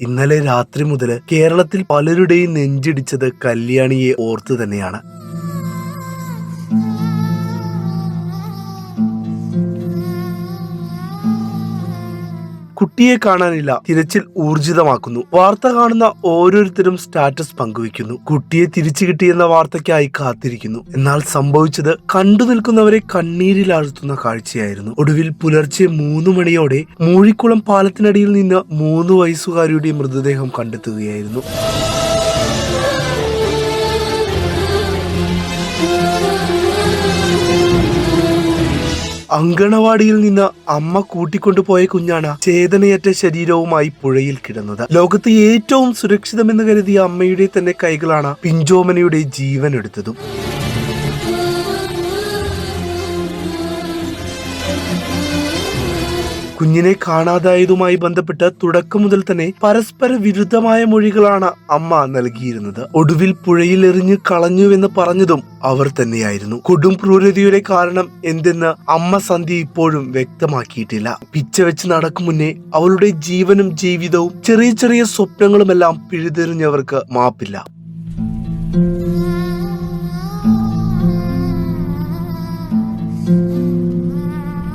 ഇന്നലെ രാത്രി മുതൽ കേരളത്തിൽ പലരുടെയും നെഞ്ചിടിച്ചത് കല്യാണിയെ ഓർത്തു തന്നെയാണ്. കുട്ടിയെ കാണാനില്ല, തിരച്ചിൽ ഊർജിതമാക്കുന്നു. വാർത്ത കാണുന്ന ഓരോരുത്തരും സ്റ്റാറ്റസ് പങ്കുവയ്ക്കുന്നു. കുട്ടിയെ തിരിച്ചു കിട്ടിയെന്ന വാർത്തയ്ക്കായി കാത്തിരിക്കുന്നു. എന്നാൽ സംഭവിച്ചത് കണ്ടു നിൽക്കുന്നവരെ കണ്ണീരിലാഴ്ത്തുന്ന കാഴ്ചയായിരുന്നു. ഒടുവിൽ പുലർച്ചെ 3 മണിയോടെ മൂഴിക്കുളം പാലത്തിനടിയിൽ നിന്ന് 3 വയസ്സുകാരിയുടെ മൃതദേഹം കണ്ടെത്തുകയായിരുന്നു. അങ്കണവാടിയിൽ നിന്ന് അമ്മ കൂട്ടിക്കൊണ്ടുപോയ കുഞ്ഞാണ് ചേതനയറ്റ ശരീരവുമായി പുഴയിൽ കിടന്നത്. ലോകത്ത് ഏറ്റവും സുരക്ഷിതമെന്ന് കരുതിയ അമ്മയുടെ തന്നെ കൈകളാണ് പിഞ്ചോമനയുടെ ജീവൻ എടുത്തതും. കുഞ്ഞിനെ കാണാതായതുമായി ബന്ധപ്പെട്ട് തുടക്കം മുതൽ തന്നെ പരസ്പര വിരുദ്ധമായ മൊഴികളാണ് അമ്മ നൽകിയിരുന്നത്. ഒടുവിൽ പുഴയിൽ എറിഞ്ഞു കളഞ്ഞുവെന്ന് പറഞ്ഞതും അവർ തന്നെയായിരുന്നു. കൊടും ക്രൂരതയുടെ കാരണം എന്തെന്ന് അമ്മ സന്ധ്യ ഇപ്പോഴും വ്യക്തമാക്കിയിട്ടില്ല. പിച്ച വെച്ച് നടക്കും മുന്നേ അവളുടെ ജീവനും ജീവിതവും ചെറിയ ചെറിയ സ്വപ്നങ്ങളുമെല്ലാം പിഴുതെറിഞ്ഞവർക്ക് മാപ്പില്ല.